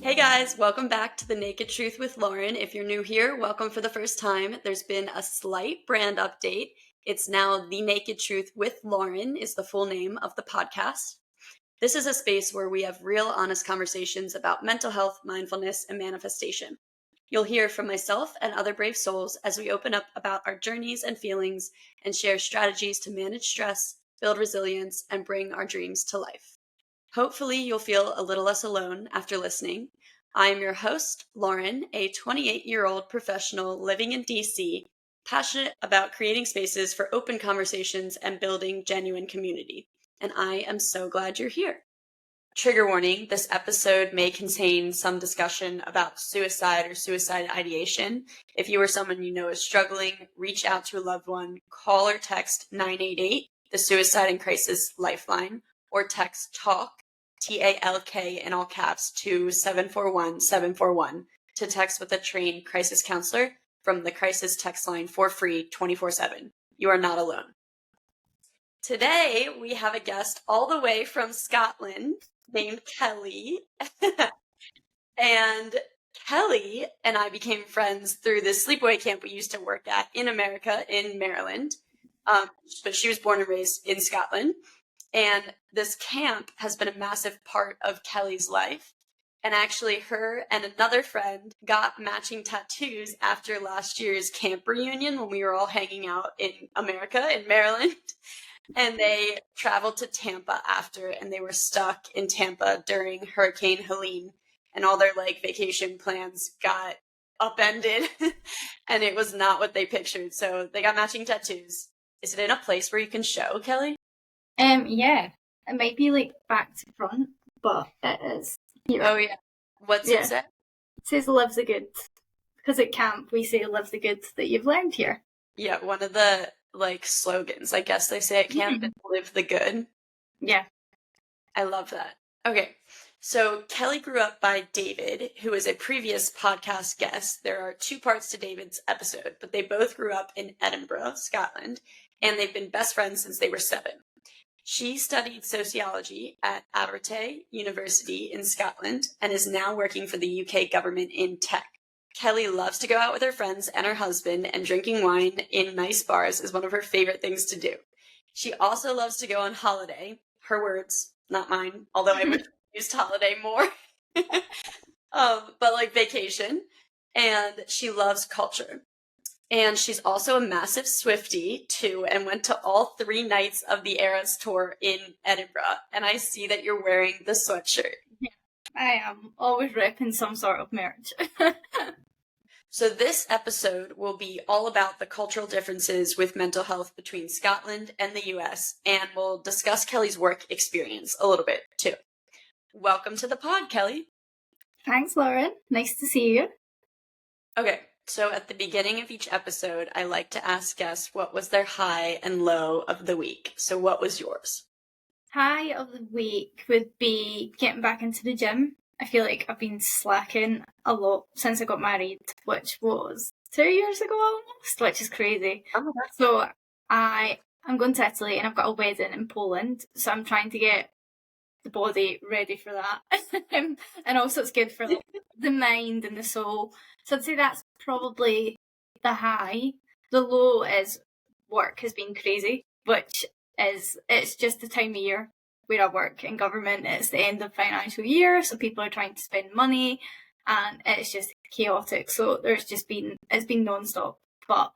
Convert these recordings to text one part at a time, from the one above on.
Hey guys, welcome back to The Naked Truth with Lauren. If you're new here, welcome for the first time. There's been a slight brand update. It's now The Naked Truth with Lauren is the full name of the podcast. This is a space where we have real, honest conversations about mental health, mindfulness, and manifestation. You'll hear from myself and other brave souls as we open up about our journeys and feelings and share strategies to manage stress, build resilience, and bring our dreams to life. Hopefully, you'll feel a little less alone after listening. I am your host, Lauren, a 28-year-old professional living in DC, passionate about creating spaces for open conversations and building genuine community. And I am so glad you're here. Trigger warning, this episode may contain some discussion about suicide or suicide ideation. If you or someone you know is struggling, reach out to a loved one, call or text 988, the Suicide Crisis Lifeline, or text TALK, TALK in all caps, to 741-741 to text with a trained crisis counselor from the crisis text line for free 24/7. You are not alone. Today, we have a guest all the way from Scotland named Kelly. And Kelly and I became friends through this sleepaway camp we used to work at in America, in Maryland. But she was born and raised in Scotland. And this camp has been a massive part of Kelly's life. And actually, her and another friend got matching tattoos after last year's camp reunion when we were all hanging out in America, in Maryland. And they traveled to Tampa after, and they were stuck in Tampa during Hurricane Helene. And all their vacation plans got upended. And it was not what they pictured. So they got matching tattoos. Is it in a place where you can show, Kelly? Yeah, it might be back to front, but it is here. Oh yeah, what's it say? It says "Live the good," because at camp we say "Live the good that you've learned here." Yeah, one of the slogans, I guess they say at camp, is "Live the good." Yeah, I love that. Okay, so Kelly grew up by David, who is a previous podcast guest. There are two parts to David's episode, but they both grew up in Edinburgh, Scotland, and they've been best friends since they were 7. She studied sociology at Abertay University in Scotland and is now working for the UK government in tech. Kelly loves to go out with her friends and her husband, and drinking wine in nice bars is one of her favorite things to do. She also loves to go on holiday. Her words, not mine, although I would use holiday more. But vacation. And she loves culture. And she's also a massive Swiftie, too, and went to all 3 nights of the Eras tour in Edinburgh. And I see that you're wearing the sweatshirt. Yeah, I am always repping some sort of merch. So this episode will be all about the cultural differences with mental health between Scotland and the US, and we'll discuss Kelly's work experience a little bit, too. Welcome to the pod, Kelly. Thanks, Lauren. Nice to see you. Okay. So at the beginning of each episode, I like to ask guests what was their high and low of the week. So what was yours? High of the week would be getting back into the gym. I feel like I've been slacking a lot since I got married, which was 2 years ago almost, which is crazy. Oh my God. So I'm going to Italy and I've got a wedding in Poland. So I'm trying to get the body ready for that. And also it's good for the mind and the soul. So I'd say that's probably the high. The low is work has been crazy, it's just the time of year where I work in government. It's the end of financial year, so people are trying to spend money and it's just chaotic. So it's been non-stop. But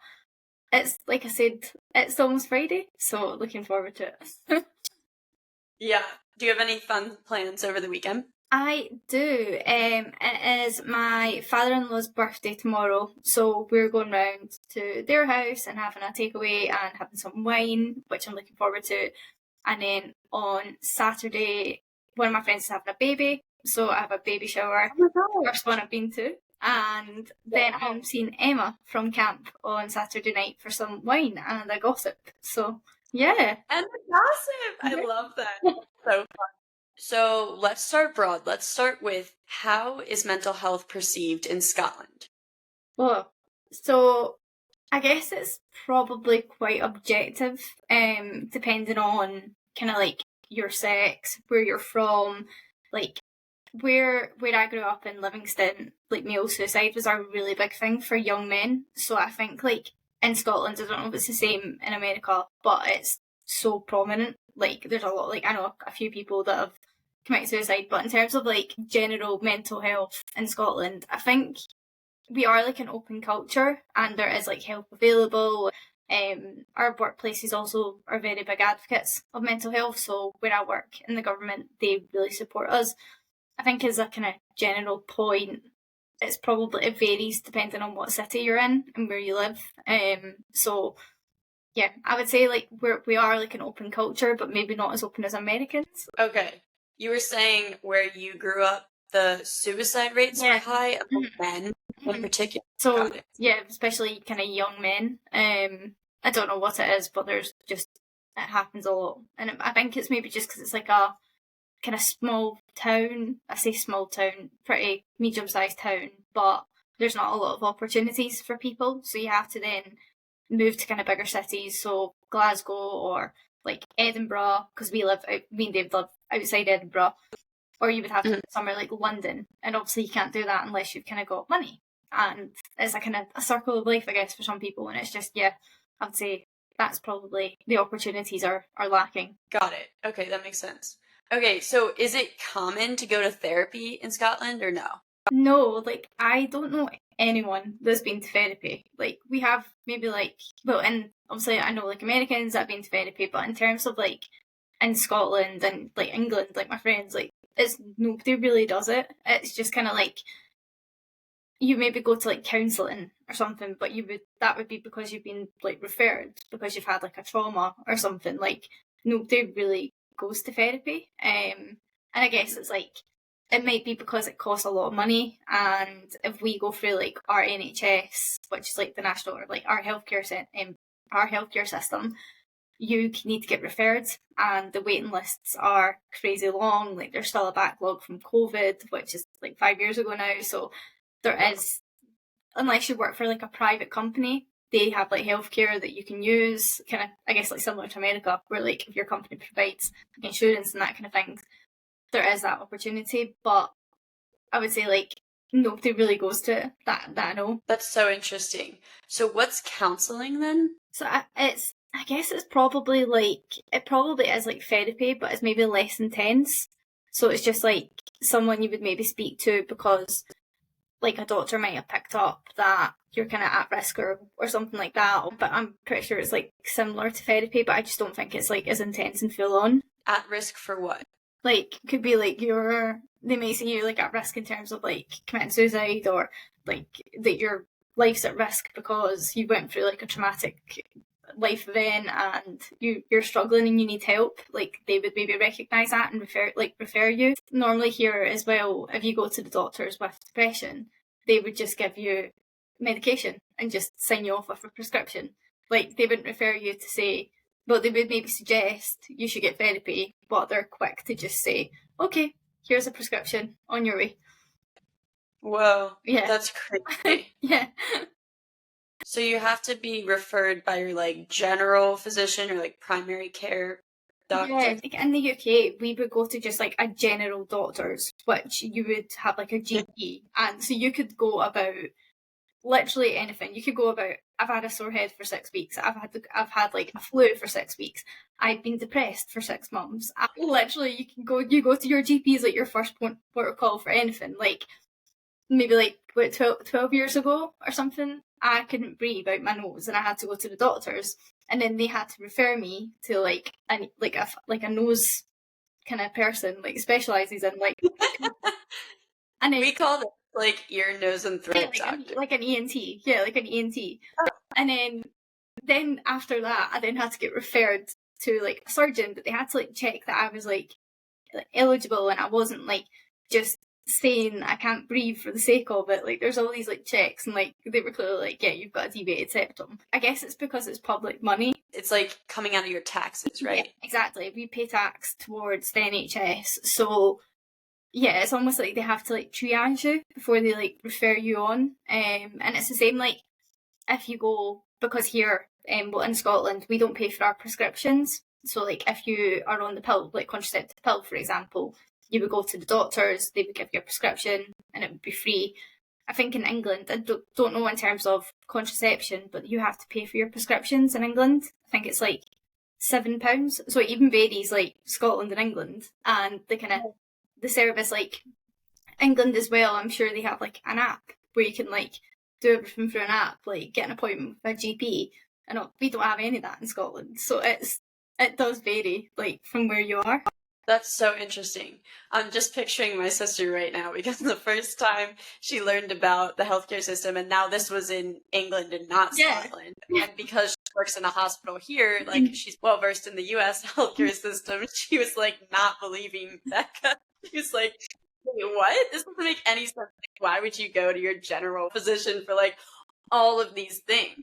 it's, like I said, it's almost Friday, so looking forward to it. Yeah. Do you have any fun plans over the weekend? I do. It is my father-in-law's birthday tomorrow, so we're going round to their house and having a takeaway and having some wine, which I'm looking forward to. And then on Saturday, one of my friends is having a baby, so I have a baby shower. Oh my God. First one I've been to. And then I'm seeing Emma from camp on Saturday night for some wine and a gossip. So, yeah. And the gossip! I love that. So fun. So let's start broad. Let's start with, how is mental health perceived in Scotland? Well, so I guess it's probably quite objective, depending on kind of your sex, where you're from, where I grew up in Livingston, like male suicide was a really big thing for young men. So I think like in Scotland, I don't know if it's the same in America, but it's so prominent. Like there's a lot, like I know a few people that have committed suicide, but in terms of like general mental health in Scotland, I think we are like an open culture and there is like help available. Our workplaces also are very big advocates of mental health. So where I work in the government, they really support us. I think as a kind of general point, it varies depending on what city you're in and where you live. So yeah, I would say like we are like an open culture, but maybe not as open as Americans. Okay. You were saying where you grew up, the suicide rates were high among men in particular. So yeah, especially kind of young men. I don't know what it is, but it happens a lot, and I think it's maybe just because it's like a kind of small town. I say small town, pretty medium-sized town, but there's not a lot of opportunities for people, so you have to then move to kind of bigger cities, so Glasgow or like Edinburgh, because me and Dave live outside Edinburgh, or you would have to go somewhere like London, and obviously you can't do that unless you've kind of got money, and it's a kind of a circle of life, I guess, for some people, and it's just, yeah, I'd say that's probably the opportunities are lacking. Got it. Okay, that makes sense. Okay, so is it common to go to therapy in Scotland or no? No, like I don't know anyone that's been to therapy. Like we have maybe like, well, and obviously I know like Americans that have been to therapy, but in terms of like in Scotland and like England, like my friends, like it's nobody really does it. It's just kind of like you maybe go to like counselling or something, but that would be because you've been like referred because you've had like a trauma or something. Like nobody really goes to therapy. And I guess it's like it might be because it costs a lot of money, and if we go through like our NHS, which is like the national or like our healthcare system, you need to get referred, and the waiting lists are crazy long. Like there's still a backlog from COVID, which is like 5 years ago now. So there is, unless you work for like a private company, they have like healthcare that you can use, kind of, I guess, like similar to America, where like if your company provides like, insurance and that kind of thing, there is that opportunity. But I would say like nobody really goes to it, that I know. That's so interesting. So what's counseling then? So I guess it probably is like therapy, but it's maybe less intense. So it's just like someone you would maybe speak to because like a doctor might have picked up that you're kind of at risk or something like that. But I'm pretty sure it's like similar to therapy, but I just don't think it's like as intense and full on. At risk for what? Like could be like they may say you're like at risk in terms of like committing suicide, or like that your life's at risk because you went through like a traumatic life event and you're struggling and you need help. Like they would maybe recognise that and refer you. Normally here as well, if you go to the doctors with depression, they would just give you medication and just sign you off with a prescription. Like they wouldn't refer you to say, but they would maybe suggest you should get therapy, but they're quick to just say, okay, here's a prescription, on your way. Whoa. Yeah. That's crazy. Yeah. So you have to be referred by your like general physician or like primary care doctor? Yeah, like in the UK, we would go to just like a general doctor's, which you would have like a GP, and so you could go about literally anything. You could go about, I've had a sore head for 6 weeks. I've had like a flu for 6 weeks. I've been depressed for 6 months. Literally, you go to your GP's like your first port of call for anything. Like maybe like 12 years ago or something, I couldn't breathe out my nose and I had to go to the doctors, and then they had to refer me to like a nose kind of person, like specialises in like and we called it like ear, nose, and throat doctor. Like an ENT. Yeah, like an ENT. Oh. And then after that, I then had to get referred to like a surgeon, but they had to like check that I was like eligible and I wasn't like just saying I can't breathe for the sake of it. Like there's all these like checks, and like they were clearly like, yeah, you've got a deviated septum. I guess it's because it's public money. It's like coming out of your taxes, right? Yeah, exactly. We pay tax towards the NHS, so yeah, it's almost like they have to like triage you before they like refer you on. And it's the same like if you go, because here well in Scotland we don't pay for our prescriptions. So like if you are on the pill, like contraceptive pill for example, you would go to the doctors, they would give you a prescription, and it would be free. I think in England, I don't know in terms of contraception, but you have to pay for your prescriptions in England. I think it's like £7. So it even varies like Scotland and England. And the service, like England as well, I'm sure they have like an app where you can like do everything through an app, like get an appointment with a GP. And we don't have any of that in Scotland. So it does vary like from where you are. That's so interesting. I'm just picturing my sister right now because the first time she learned about the healthcare system, and now this was in England and not Scotland. And because she works in a hospital here, like she's well versed in the US healthcare system, she was like not believing Becca. She was like, wait, what? This doesn't make any sense. Like, why would you go to your general physician for like all of these things?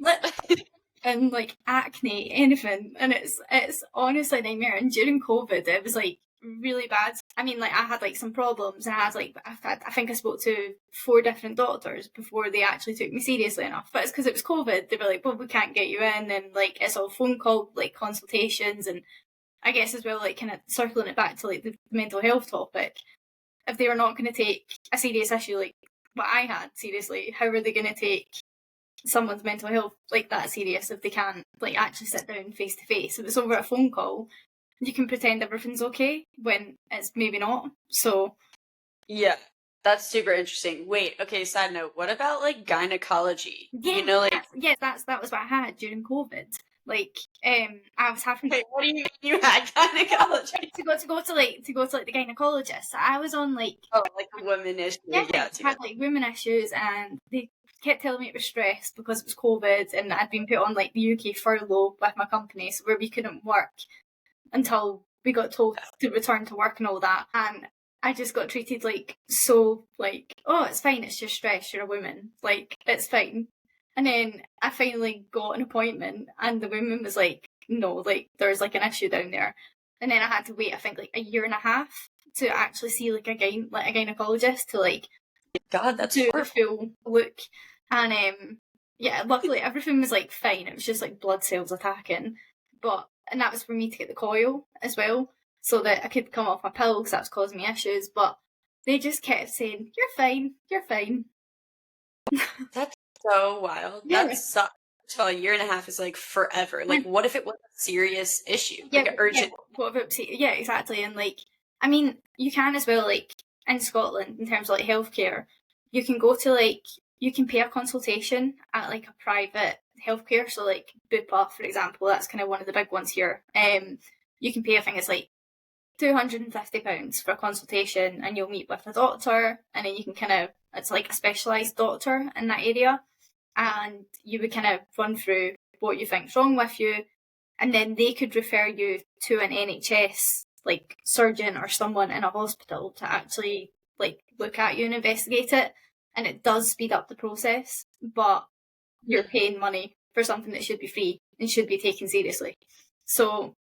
And like acne, anything, and it's honestly a nightmare. And during COVID, it was like really bad. I mean, like I had like some problems, and I had like I think I spoke to 4 different doctors before they actually took me seriously enough. But it's because it was COVID. They were like, well, we can't get you in, and like it's all phone call like consultations. And I guess as well, like kind of circling it back to like the mental health topic, if they were not going to take a serious issue like what I had seriously, how are they going to take someone's mental health like that serious if they can't like actually sit down face to face? If it's over a phone call, you can pretend everything's okay when it's maybe not. So yeah, that's super interesting. Wait, okay, side note, what about like gynecology? Yeah, you know, like that was what I had during COVID. Like I was having Wait, what do you mean you had gynecology? to go to the gynecologist. I was on like like the women issue. Yeah, had like women issues, and they kept telling me it was stress because it was COVID, and I'd been put on like the UK furlough with my company, so where we couldn't work until we got told to return to work and all that. And I just got treated like so like, oh, it's fine, it's just stress, you're a woman, like it's fine. And then I finally got an appointment, and the woman was like, no, like there's like an issue down there. And then I had to wait, I think like a year and a half to actually see like a gynecologist to like God, that's do a full look. And yeah, luckily everything was like fine. It was just like blood cells attacking. And that was for me to get the coil as well, so that I could come off my pill because that was causing me issues. But they just kept saying, you're fine, you're fine. That's so wild. Yeah. That sucks. So a year and a half is like forever. Like, what if it was a serious issue? Like an urgent. Yeah, exactly. And like, I mean, you can as well, like in Scotland, in terms of like healthcare, you can go to like, you can pay a consultation at like a private healthcare. So like Bupa, for example, that's kind of one of the big ones here. You can pay, I think it's like £250 for a consultation, and you'll meet with a doctor, and then you can it's like a specialised doctor in that area, and you would kind of run through what you think's wrong with you, and then they could refer you to an NHS like surgeon or someone in a hospital to actually like look at you and investigate it. And it does speed up the process, but you're paying money for something that should be free and should be taken seriously. So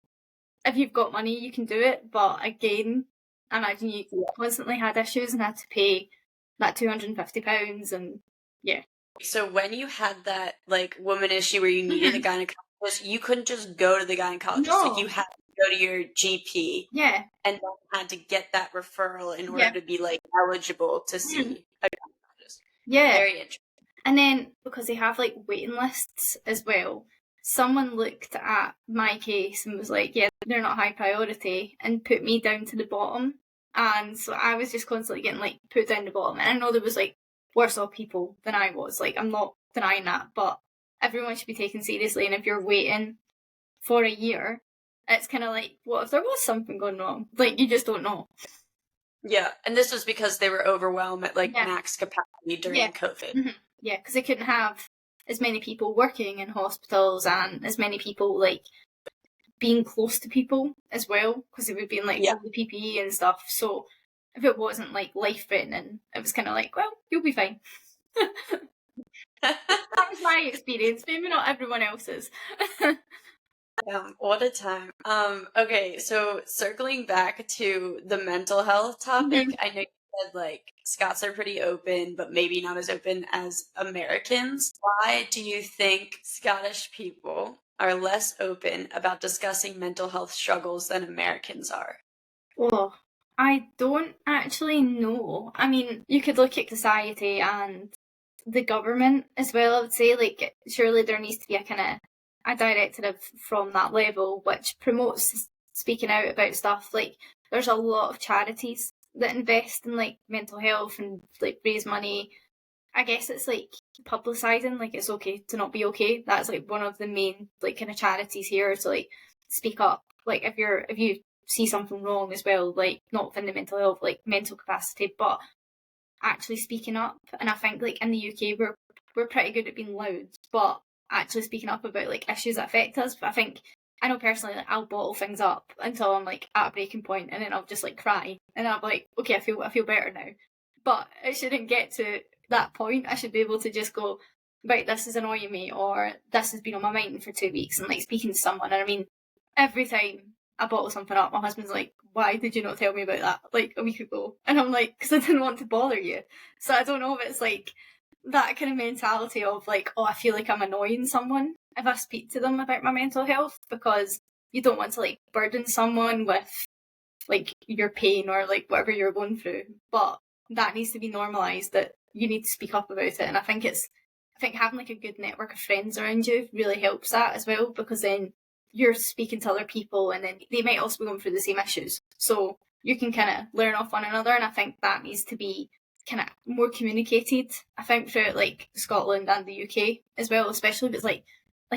if you've got money, you can do it. But again, I imagine you constantly had issues and had to pay that £250 and yeah. So when you had that like woman issue where you needed a gynecologist, you couldn't just go to the gynecologist. No. Like you had to go to your GP. Yeah. And then had to get that referral in order to be like eligible to see a gynecologist. Yeah. Very interesting. And then because they have like waiting lists as well, someone looked at my case and was like, yeah, they're not high priority, and put me down to the bottom. And so I was just constantly getting like put down the bottom. And I know there was like worse off people than I was. Like, I'm not denying that, but everyone should be taken seriously. And if you're waiting for a year, it's kind of like, what if there was something going wrong? Like, you just don't know. Yeah, and this was because they were overwhelmed at like max capacity during COVID. Mm-hmm. Yeah, because they couldn't have as many people working in hospitals and as many people like being close to people as well, because it would be in like all the PPE and stuff. So if it wasn't like life threatening, it was kind of like, well, you'll be fine. That was my experience. Maybe not everyone else's. What a time. Okay, so circling back to the mental health topic, I know you said like Scots are pretty open, but maybe not as open as Americans. Why do you think Scottish people are less open about discussing mental health struggles than Americans are? Oh, I don't actually know. I mean, you could look at society and the government as well, I would say. Like, surely there needs to be a kind of a directive from that level which promotes speaking out about stuff. Like, there's a lot of charities that invest in like mental health and like raise money. I guess it's like publicising, like it's okay to not be okay. That's like one of the main like kind of charities here to like speak up. Like if you see something wrong as well, like not within the mental health, like mental capacity, but actually speaking up. And I think like in the UK we're pretty good at being loud, but actually speaking up about like issues that affect us. But I know personally, like I'll bottle things up until I'm like at a breaking point, and then I'll just like cry, and I'm like, okay, I feel better now. But it shouldn't get to that point. I should be able to just go, right, this is annoying me, or this has been on my mind for 2 weeks, and like speaking to someone. And I mean, every time I bottle something up, my husband's like, why did you not tell me about that like a week ago? And I'm like, because I didn't want to bother you. So I don't know if it's like that kind of mentality of like, oh, I feel like I'm annoying someone if I speak to them about my mental health, because you don't want to like burden someone with like your pain or like whatever you're going through. But that needs to be normalised, that you need to speak up about it. And I think having like a good network of friends around you really helps that as well, because then you're speaking to other people and then they might also be going through the same issues. So you can kind of learn off one another. And I think that needs to be kind of more communicated, I think, throughout like Scotland and the UK as well, especially if it's like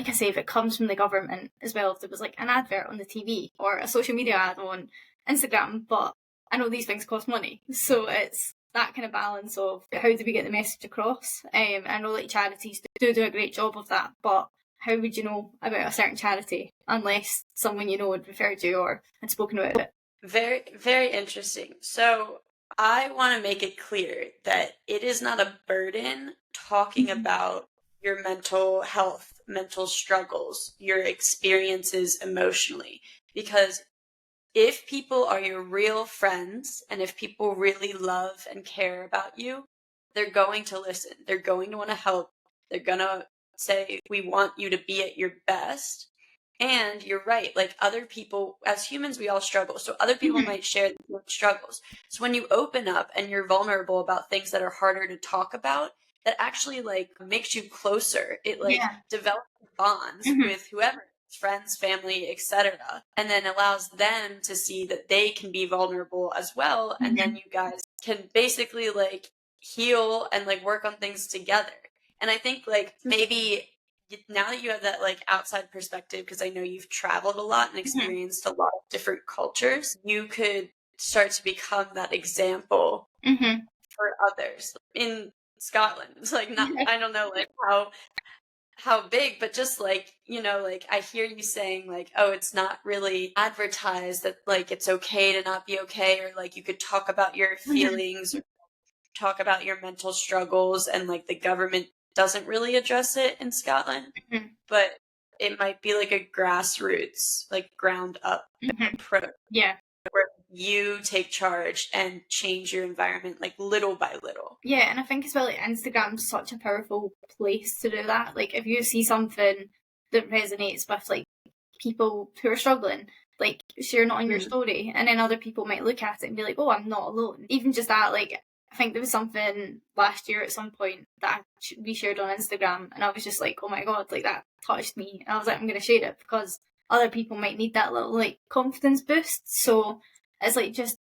I say, if it comes from the government as well, if there was like an advert on the TV or a social media ad on Instagram. But I know these things cost money. So it's that kind of balance of how do we get the message across. I know like charities do a great job of that, but how would you know about a certain charity unless someone you know had referred you or had spoken about it? Very, very interesting. So I want to make it clear that it is not a burden talking about your mental health, mental struggles, your experiences emotionally, because if people are your real friends and if people really love and care about you, they're going to listen. They're going to want to help. They're going to say, we want you to be at your best. And you're right, like other people, as humans, we all struggle. So other people might share the struggles. So when you open up and you're vulnerable about things that are harder to talk about, that actually like makes you closer. It like develops bonds with whoever, friends, family, etc., and then allows them to see that they can be vulnerable as well. And then you guys can basically like heal and like work on things together. And I think like maybe now that you have that like outside perspective, because I know you've traveled a lot and experienced a lot of different cultures, you could start to become that example for others in Scotland. It's like not, I don't know like how big, but just like, you know, like I hear you saying like, oh, it's not really advertised that like it's okay to not be okay, or like you could talk about your feelings or talk about your mental struggles, and like the government doesn't really address it in Scotland, but it might be like a grassroots, like ground up approach. Yeah. Where you take charge and change your environment like little by little. Yeah, and I think as well like Instagram's such a powerful place to do that. Like if you see something that resonates with like people who are struggling, like share it on your story, and then other people might look at it and be like, oh, I'm not alone. Even just that, like I think there was something last year at some point that we shared on Instagram, and I was just like, oh my god, like that touched me. And I was like, I'm going to share it because other people might need that little like confidence boost. So it's like just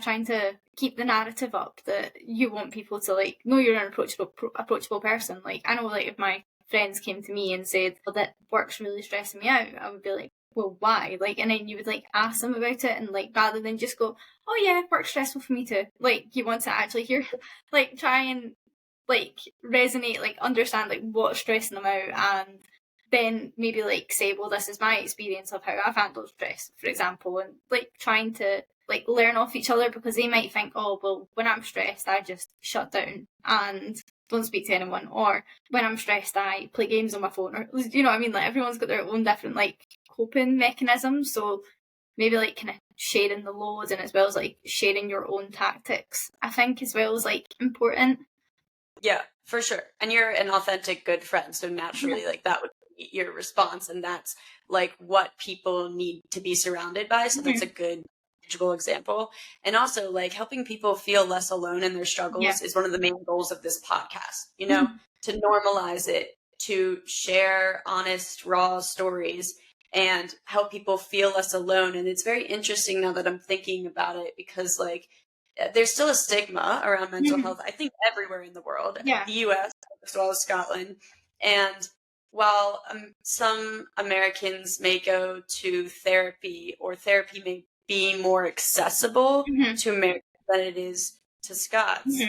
trying to keep the narrative up that you want people to like know you're an approachable person. Like I know like if my friends came to me and said, well, that work's really stressing me out, I would be like, well, why? Like, and then you would like ask them about it, and like rather than just go, oh yeah, work's stressful for me too. Like you want to actually hear, like try and like resonate, like understand like what's stressing them out, and then maybe like say, well, this is my experience of how I've handled stress, for example, and like trying to like learn off each other, because they might think, oh, well, when I'm stressed, I just shut down and don't speak to anyone, or when I'm stressed, I play games on my phone, or you know what I mean? Like everyone's got their own different like coping mechanisms, so maybe like kind of sharing the load, and as well as like sharing your own tactics, I think as well is like important. Yeah, for sure. And you're an authentic good friend, so naturally like that would be your response, and that's like what people need to be surrounded by, so that's a good tangible example. And also, like, helping people feel less alone in their struggles is one of the main goals of this podcast, you know, to normalize it, to share honest, raw stories and help people feel less alone. And it's very interesting now that I'm thinking about it, because like there's still a stigma around mental health, I think everywhere in the world, the US as well as Scotland. And while some Americans may go to therapy, or therapy may be more accessible to Americans than it is to Scots,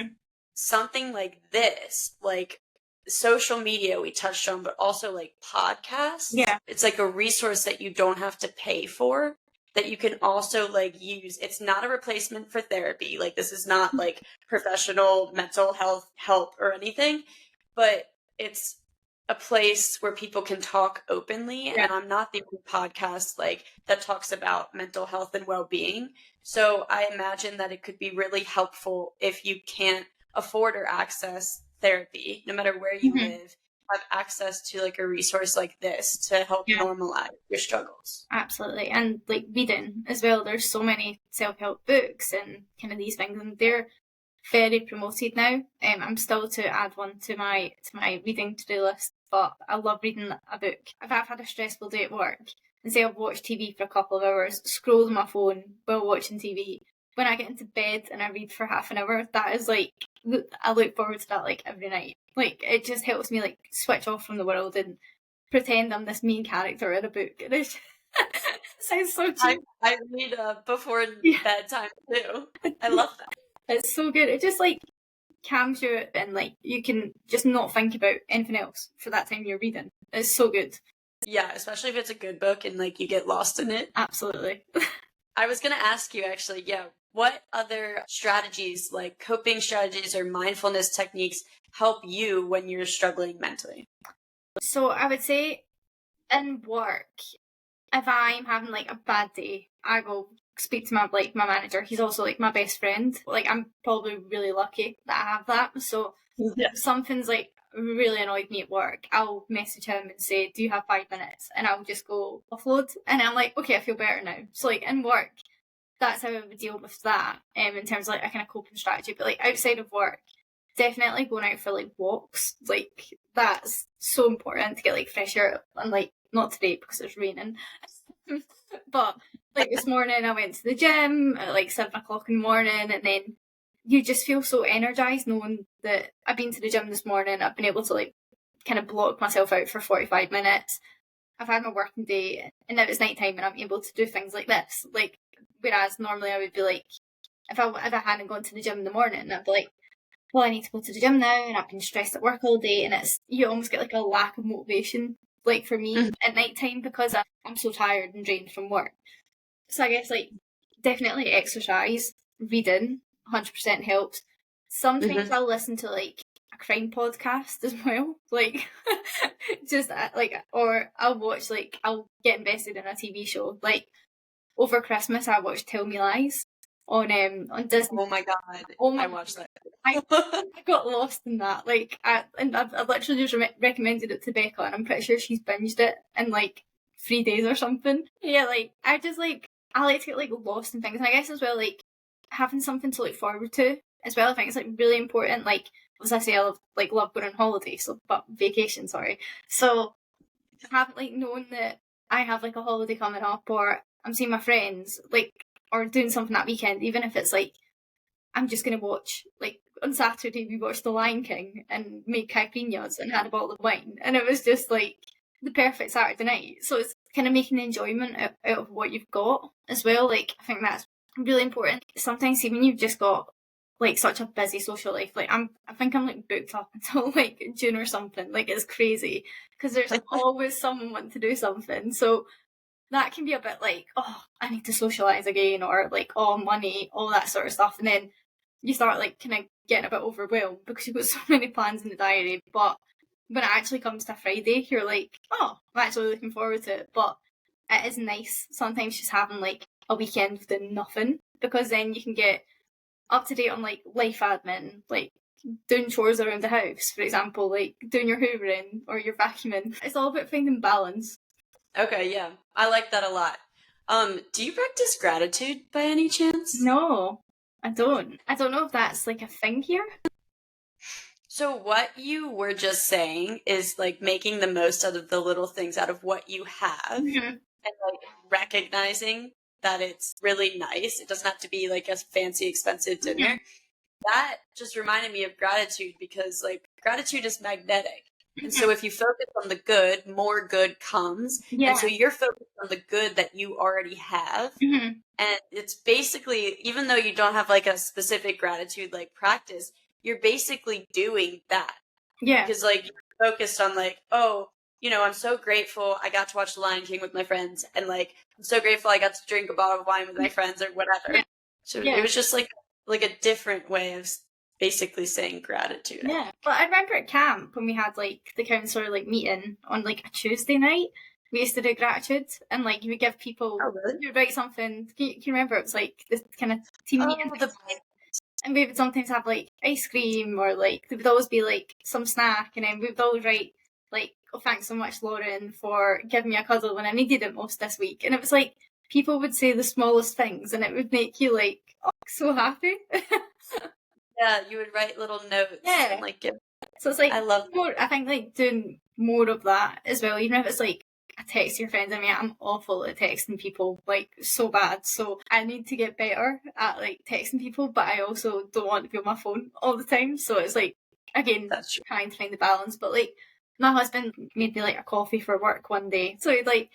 something like this, like social media we touched on, but also like podcasts. It's like a resource that you don't have to pay for, that you can also like use. It's not a replacement for therapy. Like this is not like professional mental health help or anything, but it's a place where people can talk openly. And I'm not the only podcast like that talks about mental health and well-being. So I imagine that it could be really helpful if you can't afford or access therapy, no matter where you live, have access to like a resource like this to help normalize your struggles. Absolutely. And like reading as well, there's so many self-help books and kind of these things, and they're very promoted now. I'm still to add one to my reading to-do list, but I love reading a book. If I've had a stressful day at work and say I've watched TV for a couple of hours, scrolled on my phone while watching TV, when I get into bed and I read for half an hour, that is like, I look forward to that like every night. Like it just helps me like switch off from the world and pretend I'm this main character in a book. And it sounds so cheap. I read before bedtime too. I love that. It's so good. It just like calms you, and like you can just not think about anything else for that time you're reading. It's so good. Yeah, especially if it's a good book and like you get lost in it. Absolutely. I was gonna ask you actually, what other strategies, like coping strategies or mindfulness techniques, help you when you're struggling mentally? So I would say in work, if I'm having like a bad day, I will speak to my manager. He's also like my best friend. Like I'm probably really lucky that I have that. So if something's like really annoyed me at work, I'll message him and say, do you have 5 minutes? And I'll just go offload. And I'm like, okay, I feel better now. So like in work, that's how I would deal with that in terms of like a kind of coping strategy. But like outside of work, definitely going out for like walks. Like that's so important to get like fresh air. And like not today because it's raining. But like this morning I went to the gym at like 7 o'clock in the morning, and then you just feel so energized knowing that I've been to the gym this morning. I've been able to like kind of block myself out for 45 minutes. I've had my working day, and now it's night time and I'm able to do things like this. Like, whereas normally I would be like, if I hadn't gone to the gym in the morning, I'd be like, well, I need to go to the gym now, and I've been stressed at work all day, and you almost get like a lack of motivation, like for me at night time, because I'm so tired and drained from work. So I guess like definitely exercise, reading, 100% helps. Sometimes I'll listen to like a crime podcast as well, like just like, or I'll get invested in a TV show. Like over Christmas, I watched Tell Me Lies on Disney. Oh my god! I watched that. I got lost in that. Like, I've literally just recommended it to Becca, and I'm pretty sure she's binged it in like 3 days or something. Yeah, like I like to get like lost in things, and I guess as well like having something to look forward to as well. I think it's like really important. Like as I say, I love going on holiday, vacation. Sorry. So having like knowing that I have like a holiday coming up, or I'm seeing my friends, like, or doing something that weekend, even if it's like I'm just gonna watch, like on Saturday we watched The Lion King and made caipirinhas and had a bottle of wine, and it was just like the perfect Saturday night. So it's kind of making the enjoyment out of what you've got as well. Like I think that's really important. Sometimes even you've just got like such a busy social life, like I think I'm like booked up until like June or something. Like it's crazy because there's always someone wanting to do something. So that can be a bit like, oh, I need to socialise again, or like, oh, money, all that sort of stuff. And then you start like kind of getting a bit overwhelmed because you've got so many plans in the diary. But when it actually comes to Friday, you're like, oh, I'm actually looking forward to it. But it is nice sometimes just having like a weekend with doing nothing, because then you can get up to date on like life admin, like doing chores around the house, for example, like doing your hoovering or your vacuuming. It's all about finding balance. Okay, yeah. I like that a lot. Do you practice gratitude by any chance? No, I don't. I don't know if that's like a thing here. So what you were just saying is like making the most out of the little things out of what you have Mhm. and like recognizing that it's really nice. It doesn't have to be like a fancy, expensive dinner. Mhm. That just reminded me of gratitude because like gratitude is magnetic. And so Mhm. if you focus on the good, more good comes. Yeah. And so you're focused on the good that you already have. Mhm. And it's basically, even though you don't have like a specific gratitude like practice, you're basically doing that. Yeah. Because like you're focused on like, oh, you know, I'm so grateful I got to watch The Lion King with my friends, and like I'm so grateful I got to drink a bottle of wine with my friends or whatever. Yeah. So Yeah. it was just like a different way of basically saying gratitude. Yeah. Well, I remember at camp when we had like the counsellor like meeting on like a Tuesday night, we used to do gratitude and like you would give people, Oh, really? you would write something. Can you remember? It was like this kind of team meeting. Oh, And we would sometimes have like ice cream or like there would always be like some snack, and then we would always write like, "Oh, thanks so much, Lauren, for giving me a cuddle when I needed it most this week." And it was like people would say the smallest things, and it would make you like, oh, so happy. yeah, you would write little notes Yeah. and like give. So it's like I love more. I think like doing more of that as well, even if it's like a text to your friends. I mean, I'm awful at texting people, like so bad. So I need to get better at like texting people, but I also don't want to be on my phone all the time. So it's like again that's true. trying to find the balance. But like my husband made me like a coffee for work one day, so he like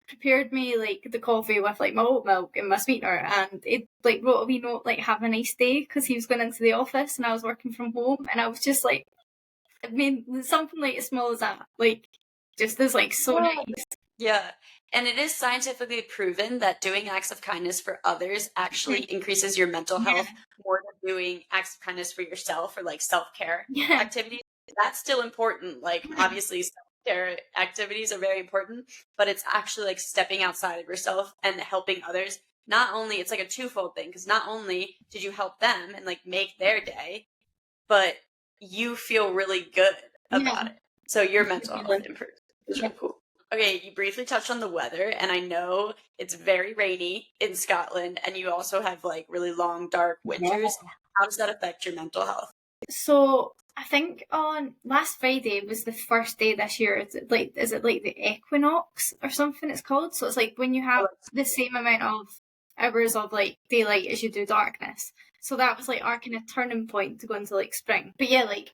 prepared me like the coffee with like my oat milk and my sweetener, and it like wrote a wee note like "Have a nice day" because he was going into the office and I was working from home, and I was just like, I mean, something like as small as that, like, just is like so nice. Yeah. And it is scientifically proven that doing acts of kindness for others actually increases your mental health more than doing acts of kindness for yourself or like self-care Yeah. activities. That's still important. Like obviously self-care activities are very important, but it's actually like stepping outside of yourself and helping others. Not only it's like a twofold thing because not only did you help them and like make their day, but you feel really good about it. So your mental health improves. It's really cool. Okay, you briefly touched on the weather, and I know it's very rainy in Scotland, and you also have like really long, dark winters. How does that affect your mental health? So I think on last Friday was the first day this year. Is it like the equinox or something it's called? So it's like when you have the same amount of hours of like daylight as you do darkness. So that was like our kind of turning point to go into like spring. But yeah, like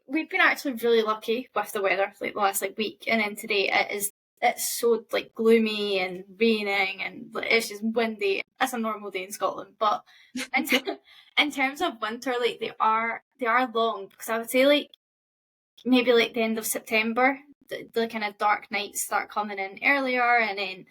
we've been actually really lucky with the weather like the last like week, and then today it's so like gloomy and raining and it's just windy. It's a normal day in Scotland, but in terms of winter, like they are long, because I would say like maybe like the end of September, the kind of dark nights start coming in earlier, and then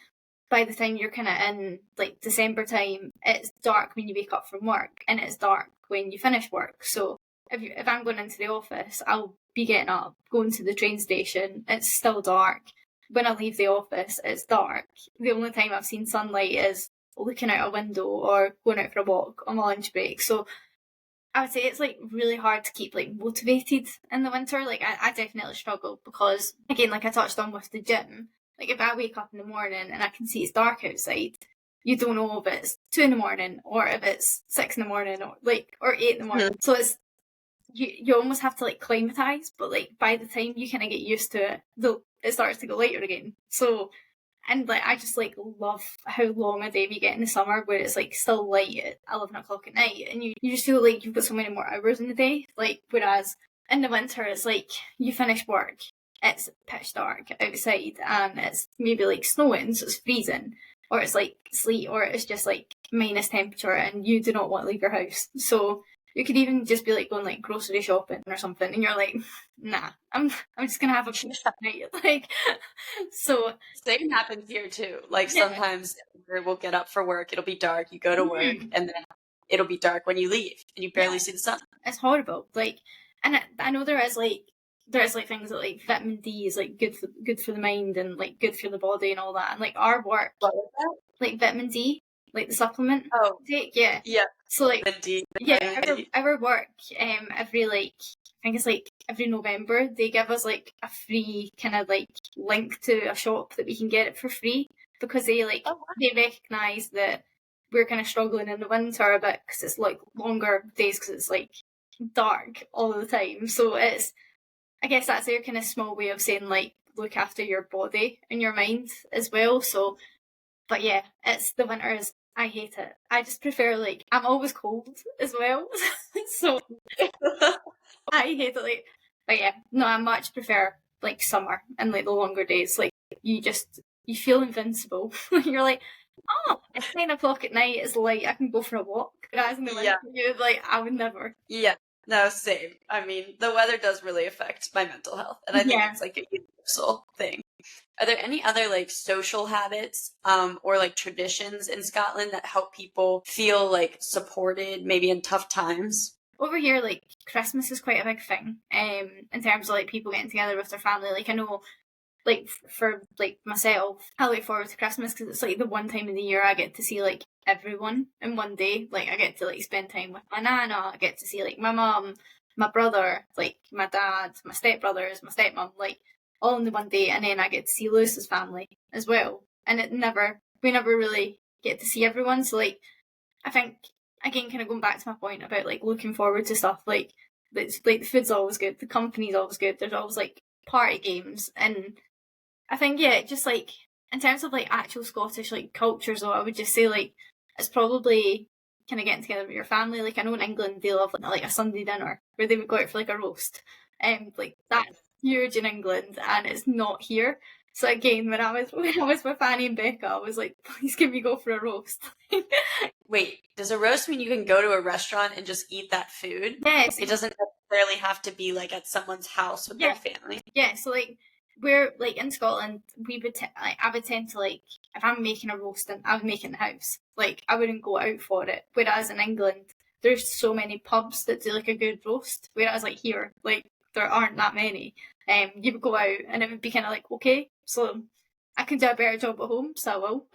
by the time you're kind of in like December time, it's dark when you wake up from work, and it's dark when you finish work. So if I'm going into the office, I'll be getting up, going to the train station. It's still dark. When I leave the office, it's dark. The only time I've seen sunlight is looking out a window or going out for a walk on my lunch break. So I would say it's like really hard to keep like motivated in the winter. Like I definitely struggle because again, like I touched on with the gym, like if I wake up in the morning and I can see it's dark outside, you don't know if it's 2 a.m. or if it's 6 a.m. or 8 a.m. So it's you almost have to like climatize, but like by the time you kind of get used to it, it starts to go later again. So and like I just like love how long a day we get in the summer where it's like still light at 11 o'clock at night, and you just feel like you've got so many more hours in the day. Like whereas in the winter it's like you finish work, it's pitch dark outside and it's maybe like snowing, so it's freezing, or it's like sleet, or it's just like minus temperature and you do not want to leave your house. So you could even just be like going like grocery shopping or something, and you're like, nah, I'm just gonna have a night. Like, so Same happens here too. Like sometimes we'll get up for work, it'll be dark, you go to work, and then it'll be dark when you leave, and you barely see the sun. It's horrible. Like, and I know there is like things that like vitamin D is like good for the mind and like good for the body and all that. And like our work, What was that? like vitamin D, like the supplement. Oh, take, yeah. So like our work, every like I think it's like every November they give us like a free kind of like link to a shop that we can get it for free. because they they recognise that we're kind of struggling in the winter a bit because it's like longer days because it's like dark all the time. So it's, I guess that's their kind of small way of saying like look after your body and your mind as well. So, but yeah, it's the winters. I hate it. I just prefer like I'm always cold as well, so I hate it. Like, but yeah, no, I much prefer like summer and like the longer days. Like you feel invincible. You're like, oh, it's 9 o'clock at night. It's light. I can go for a walk. Whereas in the winter, you're like, I would never. Yeah. No, same. I mean, the weather does really affect my mental health, and I think it's like a universal thing. Are there any other like social habits or like traditions in Scotland that help people feel like supported maybe in tough times? Over here, like Christmas is quite a big thing in terms of like people getting together with their family. Like I know, like for like myself, I look forward to Christmas because it's like the one time of the year I get to see like everyone in one day. Like I get to like spend time with my nana. I get to see like my mum, my brother, like my dad, my stepbrothers, my stepmom, like all in the one day, and then I get to see Lewis's family as well. And we never really get to see everyone. So like I think, again, kind of going back to my point about like looking forward to stuff, like it's like the food's always good, the company's always good, there's always like party games, and I think just like in terms of like actual Scottish like cultures, though, I would just say like it's probably kind of getting together with your family. Like I know in England they love like a Sunday dinner where they would go out for like a roast, and like that's huge in England, and it's not here. So again, when I was with Fanny and Becca, I was like, please can we go for a roast? Wait, does a roast mean you can go to a restaurant and just eat that food? Yes. It doesn't necessarily have to be like at someone's house with their family. Yeah, so like we're like in Scotland, we would I would tend to like if I'm making a roast, and I would make it in the house. Like I wouldn't go out for it. Whereas in England, there's so many pubs that do like a good roast. Whereas like here, like there aren't that many. You would go out and it would be kind of like, okay, so I can do a better job at home, so I will.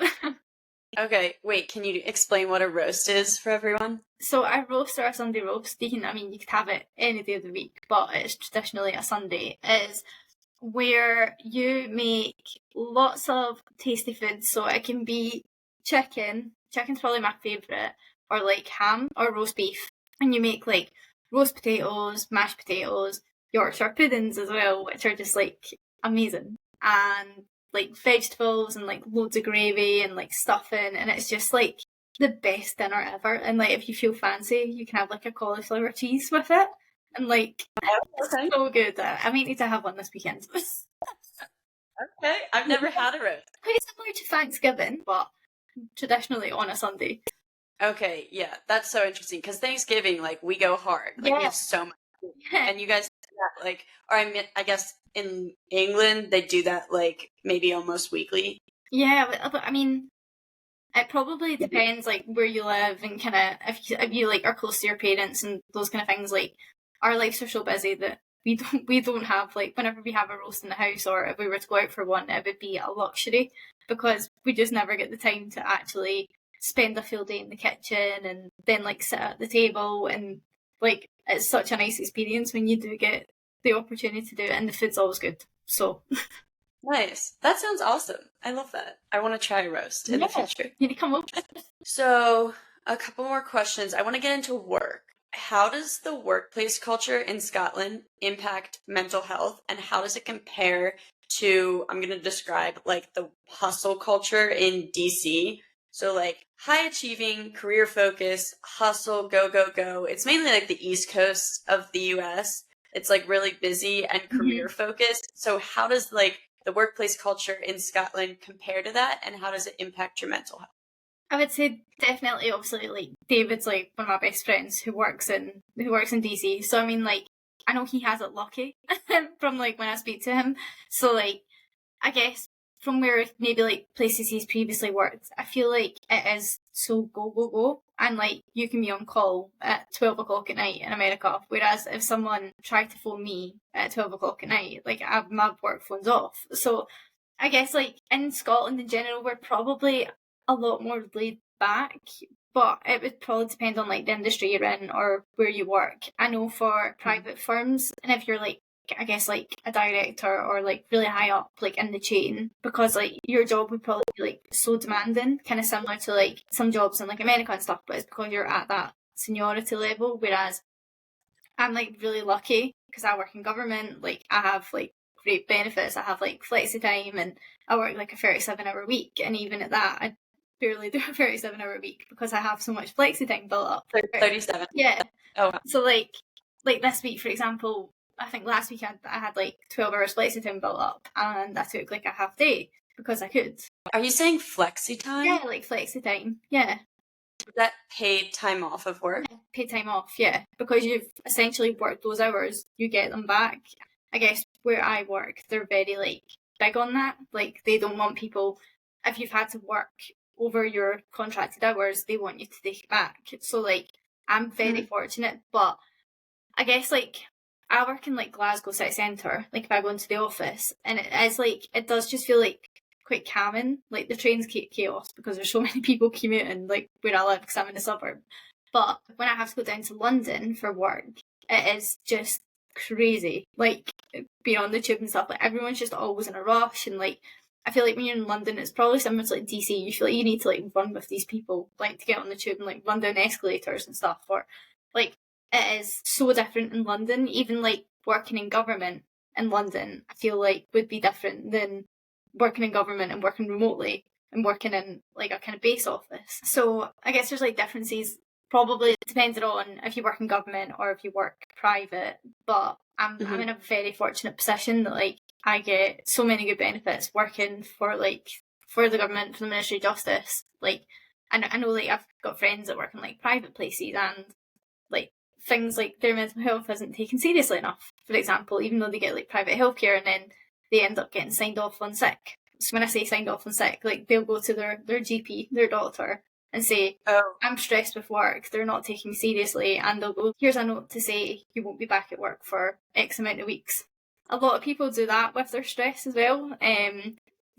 Okay, wait, can you explain what a roast is for everyone? So a roast or a Sunday roast, you could have it any day of the week, but it's traditionally a Sunday, is where you make lots of tasty foods. So it can be chicken. Chicken's probably my favourite, or like ham or roast beef. And you make like roast potatoes, mashed potatoes, Yorkshire puddings as well, which are just like amazing. And like vegetables and like loads of gravy and like stuffing, and it's just like the best dinner ever. And like if you feel fancy, you can have like a cauliflower cheese with it. And like, it's so good. I may need to have one this weekend. Okay, I've never had a roast. Quite similar to Thanksgiving, but traditionally on a Sunday. Okay, yeah, that's so interesting because Thanksgiving, like, we go hard. Like, we have so much food. And you guys do that, like, or I guess in England, they do that, like, maybe almost weekly. Yeah, but I mean, it probably depends, like, where you live and kind of, if you, like, are close to your parents and those kind of things. Like, our lives are so busy that we don't have, like, whenever we have a roast in the house, or if we were to go out for one, it would be a luxury because we just never get the time to actually spend a full day in the kitchen and then like sit at the table, and like it's such a nice experience when you do get the opportunity to do it, and the food's always good. So nice. That sounds awesome. I love that. I want to try a roast in the future. You need to come over. So a couple more questions. I want to get into work. How does the workplace culture in Scotland impact mental health, and how does it compare to, I'm going to describe like the hustle culture in DC? So like high achieving, career focus, hustle, go, go, go. It's mainly like the East Coast of the US. It's like really busy and career focused. So how does like the workplace culture in Scotland compare to that, and how does it impact your mental health? I would say definitely, obviously, like David's like one of my best friends who works in DC. So I mean, like I know he has it lucky from like when I speak to him. So like I guess from where maybe like places he's previously worked, I feel like it is so go go go, and like you can be on call at 12 o'clock at night in America. Whereas if someone tried to phone me at 12 o'clock at night, like my work phone's off. So I guess like in Scotland in general, we're probably a lot more laid back, but it would probably depend on like the industry you're in or where you work. I know for private firms, and if you're like I guess like a director or like really high up like in the chain, because like your job would probably be like so demanding, kind of similar to like some jobs in like America and stuff, but it's because you're at that seniority level. Whereas I'm like really lucky because I work in government, like I have like great benefits, I have like flexi time, and I work like a 37-hour week, and even at that I barely do a 37-hour week because I have so much flexi time built up. 37. Yeah. Oh, wow. So like this week, for example, I think last week I had like 12 hours flexi time built up, and I took like a half day because I could. Are you saying flexi time? Yeah, like flexi time. Yeah. Is that paid time off of work? Yeah, paid time off, yeah. Because you've essentially worked those hours, you get them back. I guess where I work, they're very like big on that. Like they don't want people, if you've had to work over your contracted hours, they want you to take it back. So like I'm very fortunate, but I guess like I work in like Glasgow city centre, like if I go into the office, and it is like, it does just feel like quite calming. Like the trains chaos because there's so many people commuting like where I live because I'm in a suburb. But when I have to go down to London for work, it is just crazy. Like being on the tube and stuff, like everyone's just always in a rush, and like I feel like when you're in London, it's probably similar to like DC. You feel like you need to like run with these people, like to get on the tube and like run down escalators and stuff. Or like it is so different in London. Even like working in government in London, I feel like would be different than working in government and working remotely and working in like a kind of base office. So I guess there's like differences, probably depending on if you work in government or if you work private. But I'm in a very fortunate position that like I get so many good benefits working for the government, for the Ministry of Justice. Like I know like I've got friends that work in like private places, and like things like their mental health isn't taken seriously enough, for example, even though they get like private healthcare, and then they end up getting signed off on sick. So when I say signed off on sick, like they'll go to their GP, their doctor, and say, I'm stressed with work, they're not taking me seriously, and they'll go, here's a note to say you won't be back at work for X amount of weeks. A lot of people do that with their stress as well.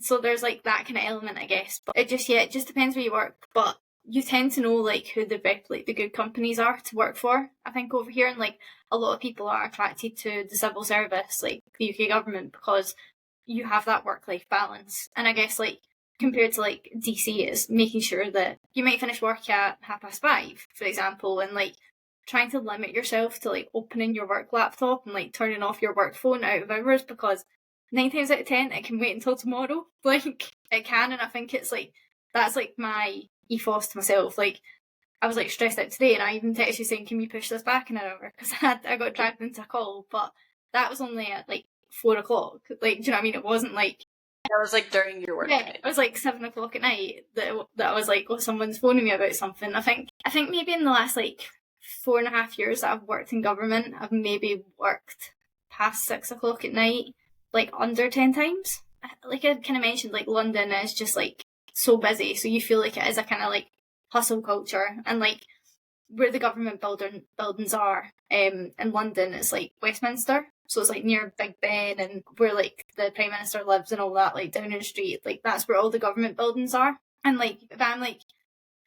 So there's like that kind of element, I guess. But it just depends where you work. But you tend to know like who the good companies are to work for, I think, over here. And like a lot of people are attracted to the civil service, like the UK government, because you have that work-life balance. And I guess like compared to like DC is making sure that you might finish work at 5:30, for example, and like trying to limit yourself to like opening your work laptop and like turning off your work phone out of hours, because 9 times out of 10 it can wait until tomorrow. Like it can, and I think it's like that's like my ethos to myself. Like I was like stressed out today, and I even texted you saying, can we push this back an hour, because I got dragged into a call, but that was only at like 4 o'clock. Like, do you know what I mean? It wasn't like that was like during your work day. It was like 7 o'clock at night that I was like, oh, someone's phoning me about something. I think maybe in the last like 4.5 years that I've worked in government, I've maybe worked past 6 o'clock at night, like under 10 times. Like I kind of mentioned, like London is just like so busy, so you feel like it is a kind of like hustle culture, and like where the government buildings are in London, it's like Westminster, so it's like near Big Ben, and where like the Prime Minister lives and all that, like Downing Street, like that's where all the government buildings are. And like if I'm like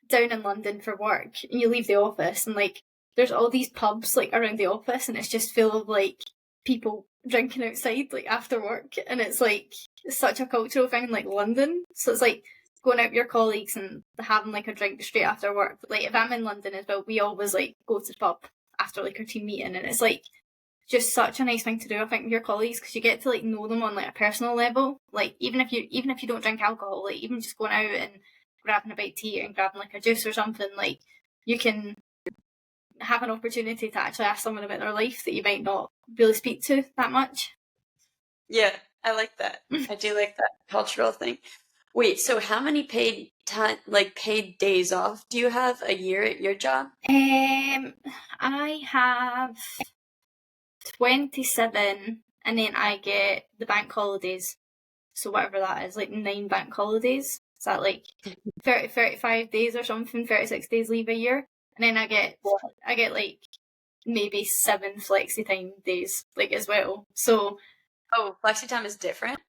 down in London for work and you leave the office, and like there's all these pubs like around the office, and it's just full of like people drinking outside like after work, and it's like it's such a cultural thing in like London. So it's like going out with your colleagues and having like a drink straight after work. But like if I'm in London as well, we always like go to the pub after like our team meeting, and it's like just such a nice thing to do, I think, with your colleagues, because you get to like know them on like a personal level. Like even if you don't drink alcohol, like even just going out and grabbing a bite of tea and grabbing like a juice or something, like you can have an opportunity to actually ask someone about their life that you might not really speak to that much. Yeah, I like that. I do like that cultural thing. Wait, so how many paid days off do you have a year at your job? I have 27, and then I get the bank holidays. So whatever that is, like 9 bank holidays. Is that like 35 days or something, 36 days leave a year? And then I get like maybe 7 flexi time days like as well. So flexi time is different?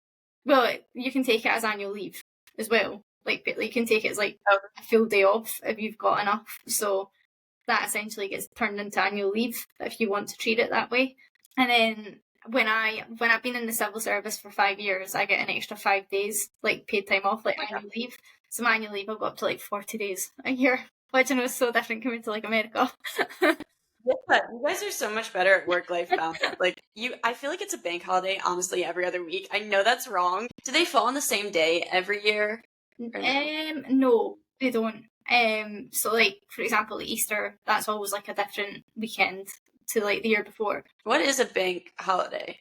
Well, you can take it as annual leave as well. Like you can take it as like a full day off if you've got enough. So that essentially gets turned into annual leave if you want to treat it that way. And then when I've been in the civil service for 5 years, I get an extra 5 days like paid time off, like annual leave. So my annual leave will go up to like 40 days a year, which I know is so different compared to like America. Yeah, you guys are so much better at work-life balance. Like I feel like it's a bank holiday, honestly, every other week. I know that's wrong. Do they fall on the same day every year? No, they don't. So like for example, Easter, that's always like a different weekend to like the year before. What is a bank holiday?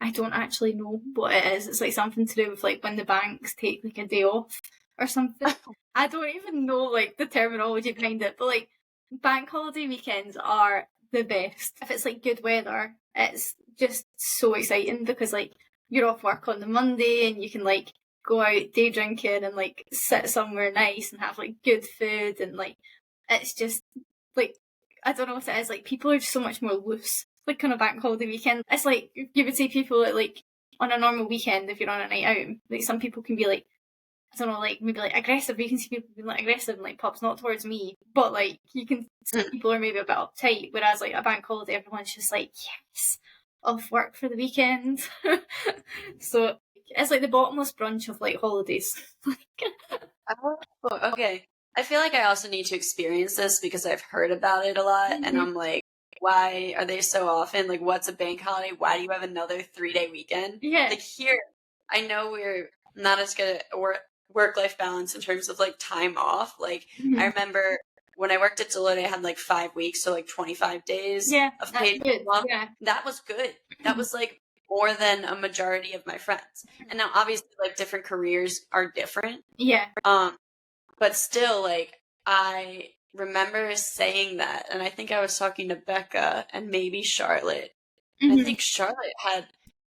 I don't actually know what it is. It's like something to do with like when the banks take like a day off or something. I don't even know like the terminology behind it, but like bank holiday weekends are the best. If it's like good weather, it's just so exciting because like you're off work on the Monday and you can like go out day drinking and like sit somewhere nice and have like good food, and like it's just like, I don't know what it is, like people are just so much more loose like on a bank holiday weekend. It's like you would say people like on a normal weekend, if you're on a night out, like some people can be like, I don't know, like maybe like aggressive. You can see people being like aggressive and like pubs, not towards me, but like you can see people are maybe a bit uptight. Whereas like a bank holiday, everyone's just like, yes, off work for the weekend. So it's like the bottomless brunch of like holidays. Oh, okay. I feel like I also need to experience this because I've heard about it a lot, and I'm like, why are they so often? Like, what's a bank holiday? Why do you have another 3-day weekend? Yeah. Like here, I know we're not as good at work-life balance in terms of like time off. Like I remember when I worked at Deloitte, I had like 5 weeks, so like 25 days of paid off. Yeah. That was good. That was like more than a majority of my friends. And now obviously like different careers are different. Yeah. But still, like, I remember saying that, and I think I was talking to Becca and maybe Charlotte. I think Charlotte had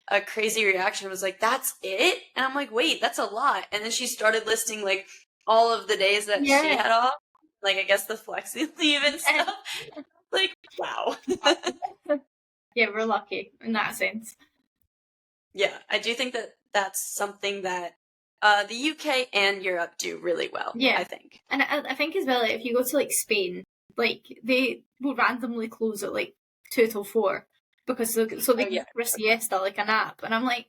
a crazy reaction, was like, that's it? And I'm like, wait, that's a lot. And then she started listing, like, all of the days that she had off. Like, I guess the flexi leave and stuff. Like, wow. Yeah, we're lucky in that sense. Yeah, I do think that that's something that the UK and Europe do really well, I think. And I think as well, like, if you go to like Spain, like they will randomly close at like 2 till 4 because they give for a siesta, like a nap. And I'm like,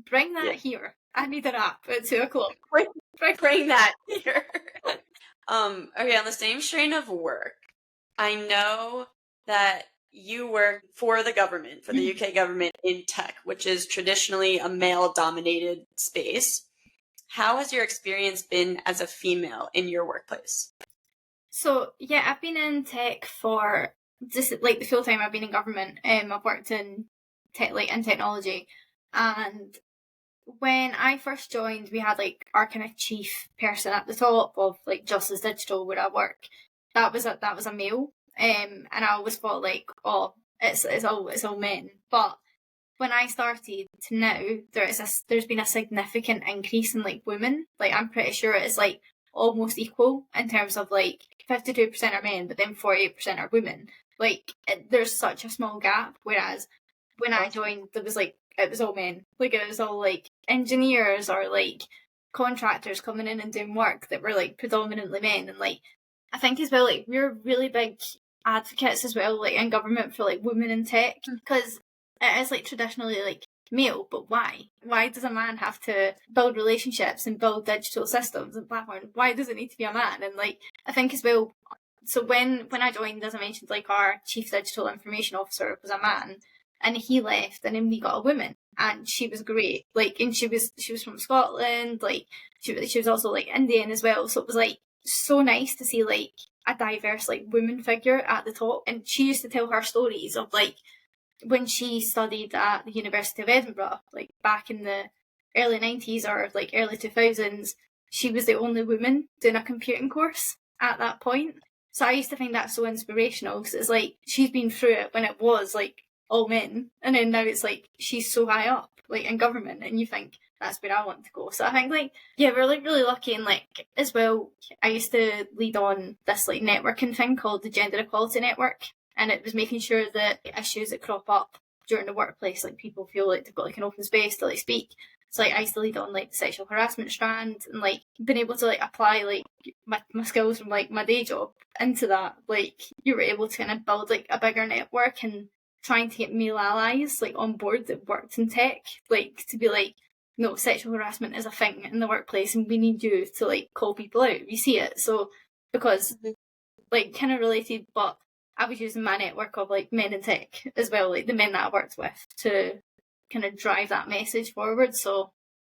bring that here. I need a nap at 2 o'clock. Bring that here. Okay, on the same strain of work, I know that you work for the government, for the UK government in tech, which is traditionally a male-dominated space. How has your experience been as a female in your workplace? So, yeah, I've been in tech for just like the full time I've been in government. I've worked in tech, like in technology. And when I first joined, we had like our kind of chief person at the top of like Justice Digital where I work. That was a male. And I always thought like, oh, it's all men. But when I started to now, there's been a significant increase in like women. Like I'm pretty sure it's like almost equal in terms of like 52% are men, but then 48% are women. Like there's such a small gap. Whereas when I joined, it was all men. Like it was all like engineers or like contractors coming in and doing work that were like predominantly men. And like I think as well, like we're really big advocates as well, like in government for like women in tech, because it is like traditionally like male, but why? Why does a man have to build relationships and build digital systems and platforms? Why does it need to be a man? And like I think as well, so when I joined, as I mentioned, like our chief digital information officer was a man, and he left, and then we got a woman, and she was great. Like, and she was from Scotland, like she was also like Indian as well. So it was like so nice to see like a diverse like woman figure at the top. And she used to tell her stories of like when she studied at the University of Edinburgh, like back in the early 90s or like early 2000s, she was the only woman doing a computing course at that point. So I used to find that so inspirational because it's like she's been through it when it was like all men, and then now it's like she's so high up like in government, and you think that's where I want to go. So I think like, yeah, we're like really lucky. And like as well, I used to lead on this like networking thing called the Gender Equality Network. And it was making sure that issues that crop up during the workplace, like people feel like they've got like an open space to like speak. So like I used to lead on like the sexual harassment strand, and like being able to like apply like my skills from like my day job into that. Like you were able to kind of build like a bigger network and trying to get male allies like on board that worked in tech, like to be like, no, sexual harassment is a thing in the workplace and we need you to like call people out. You see it. So because like kind of related, but I was using my network of like men in tech as well, like the men that I worked with, to kind of drive that message forward. So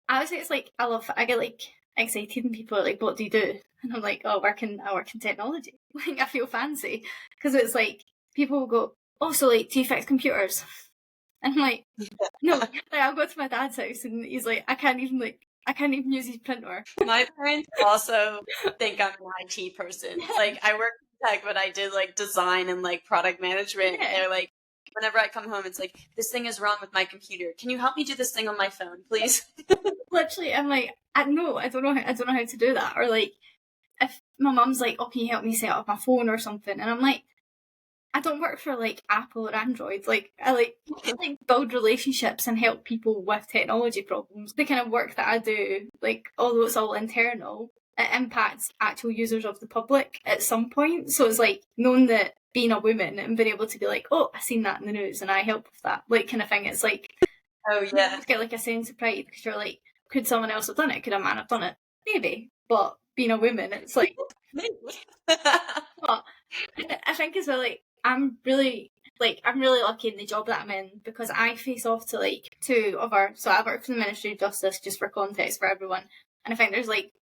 I would say it's like I get like excited and people are like, what do you do? And I'm like, oh, I work in technology. Like I feel fancy because it's like people will go, oh, so like do you fix computers? And I'm like, no. Like, I'll go to my dad's house and he's like, I can't even use his printer. My parents also think I'm an IT person. Like I work in tech, but I did like design and like product management. Yeah. They're like, whenever I come home, it's like, this thing is wrong with my computer. Can you help me do this thing on my phone, please? Literally, I'm like, I don't know how to do that. Or like, if my mum's like, oh, can you help me set up my phone or something? And I'm like, I don't work for like Apple or Android. Like I like build relationships and help people with technology problems. The kind of work that I do, like although it's all internal, it impacts actual users of the public at some point. So it's like knowing that being a woman and being able to be like, oh, I seen that in the news and I help with that, like kind of thing. It's like, oh yeah, you get like a sense of pride because you're like, could someone else have done it? Could a man have done it? Maybe, but being a woman, it's like, but I think as well, like I'm really lucky in the job that I'm in because I face off to like so I work for the Ministry of Justice, just for context for everyone, and I think there's like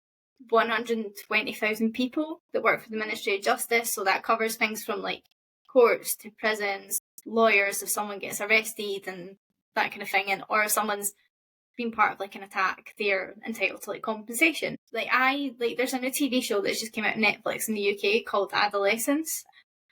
120,000 people that work for the Ministry of Justice, so that covers things from like courts to prisons, lawyers if someone gets arrested and that kind of thing, and or if someone's been part of like an attack, they're entitled to like compensation. There's a new TV show that's just came out on Netflix in the UK called Adolescence.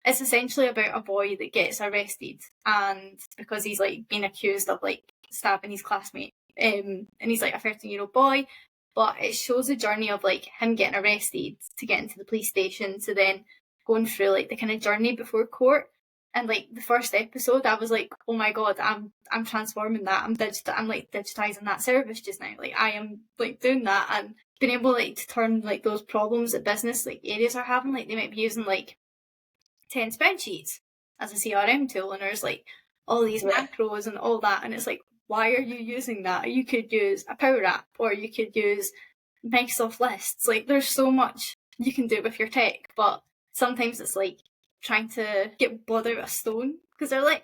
It's essentially about a boy that gets arrested and because he's like being accused of like stabbing his classmate, and he's like a 13-year-old boy, but it shows the journey of like him getting arrested to get into the police station to then going through like the kind of journey before court. And like the first episode, I was like, oh my god, I'm transforming that. I'm like digitizing that service just now. Like I am like doing that and being able like to turn like those problems that business like areas are having. Like they might be using like 10 spreadsheets as a CRM tool, and there's like all these macros and all that, and it's like, why are you using that? You could use a Power App or you could use Microsoft Lists. Like there's so much you can do with your tech, but sometimes it's like trying to get blood out of a stone because they're like,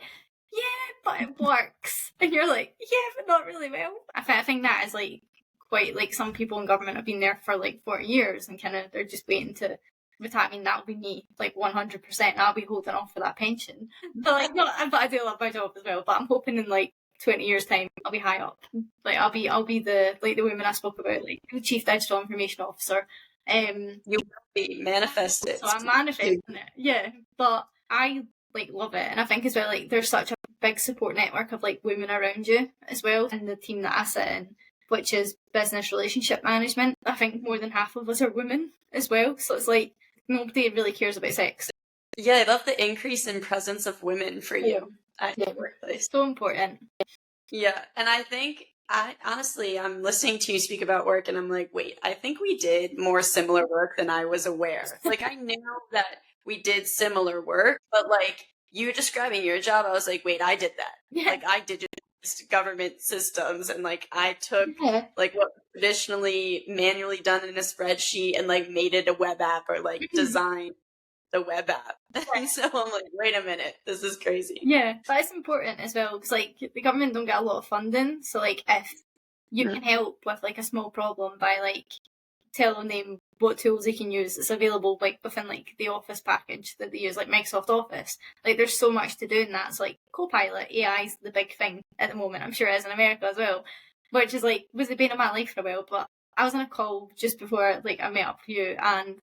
yeah, but it works, and you're like, yeah, but not really well. I think that is like quite like some people in government have been there for like 40 years and kind of they're just waiting to retire. I mean, that'll be me, like 100%. I'll be holding off for that pension. But like, no, but I do love my job as well. But I'm hoping in like 20 years' time, I'll be high up. Like I'll be the like the woman I spoke about, like the Chief Digital Information Officer. You will be manifested. So I'm manifesting it, yeah. But I like love it, and I think as well like there's such a big support network of like women around you as well in the team that I sit in, which is business relationship management. I think more than half of us are women as well, so it's like nobody really cares about sex. Yeah, I love the increase in presence of women for you at your workplace. So important. Yeah, and I think I'm listening to you speak about work and I'm like, wait, I think we did more similar work than I was aware. Like I knew that we did similar work, but like you describing your job, I was like, wait, I did that. Yeah. Like I digitized government systems and like I took like what was traditionally manually done in a spreadsheet and like made it a web app or like designed the web app. And so I'm like, wait a minute, this is crazy. Yeah, but it's important as well because like the government don't get a lot of funding, so like if you can help with like a small problem by like telling them what tools they can use that's available like within like the Office package that they use, like Microsoft Office, like there's so much to do in that. It's like Copilot, AI is the big thing at the moment. I'm sure it is in America as well, which is like was the bane of my life for a while. But I was on a call just before like I met up with you, and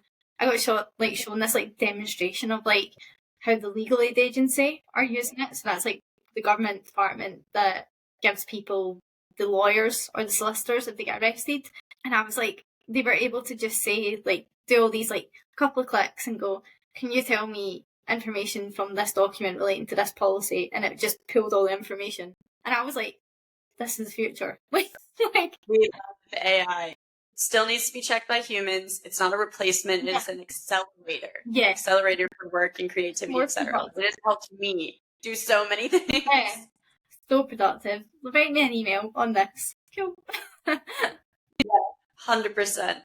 I got shown this like demonstration of like how the legal aid agency are using it. So that's like the government department that gives people the lawyers or the solicitors if they get arrested. And I was like, they were able to just say like do all these like couple of clicks and go, can you tell me information from this document relating to this policy? And it just pulled all the information. And I was like, this is the future. Like we love the AI. Still needs to be checked by humans. It's not a replacement. It's an accelerator. Yeah. Accelerator for work and creativity, etc. It has helped me do so many things. Yeah. So productive. Write me an email on this. Cool. 100%.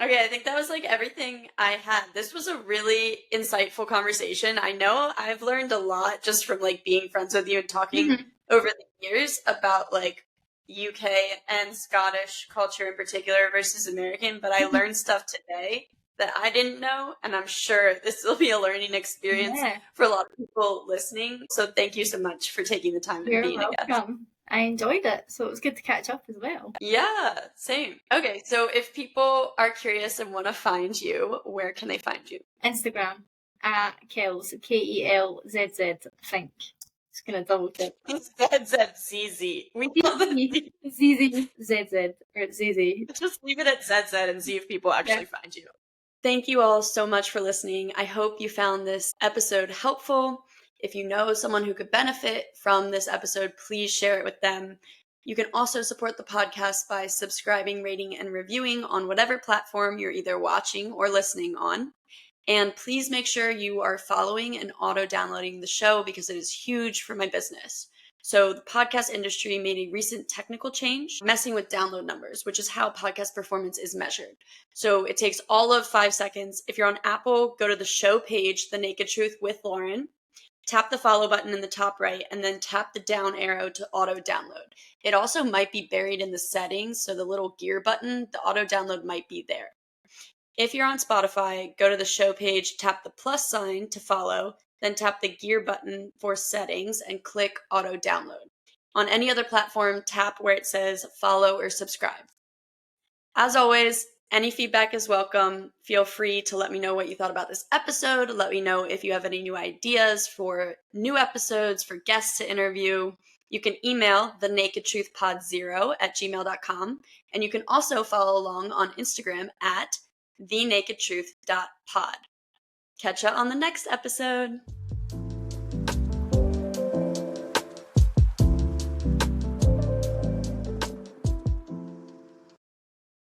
Okay, I think that was like everything I had. This was a really insightful conversation. I know I've learned a lot just from like being friends with you and talking over the years about like UK and Scottish culture in particular versus American, but I learned stuff today that I didn't know, and I'm sure this will be a learning experience for a lot of people listening. So thank you so much for taking the time and being a guest. You're welcome. I enjoyed it, so it was good to catch up as well. Yeah, same. Okay, so if people are curious and want to find you, where can they find you? Instagram at Kelz, KELZZ, think. Just gonna double check. ZZZZ. We call it ZZZZ or ZZ. Just leave it at ZZ and see if people actually find you. Thank you all so much for listening. I hope you found this episode helpful. If you know someone who could benefit from this episode, please share it with them. You can also support the podcast by subscribing, rating, and reviewing on whatever platform you're either watching or listening on. And please make sure you are following and auto-downloading the show because it is huge for my business. So the podcast industry made a recent technical change, messing with download numbers, which is how podcast performance is measured. So it takes all of 5 seconds. If you're on Apple, go to the show page, The Naked Truth with Lauren, tap the follow button in the top right, and then tap the down arrow to auto download. It also might be buried in the settings, so the little gear button, the auto download might be there. If you're on Spotify, go to the show page, tap the plus sign to follow, then tap the gear button for settings and click auto download. On any other platform, tap where it says follow or subscribe. As always, any feedback is welcome. Feel free to let me know what you thought about this episode. Let me know if you have any new ideas for new episodes, for guests to interview. You can email thenakedtruthpod0@gmail.com. And you can also follow along on Instagram at thenakedtruth.pod. Catch you on the next episode.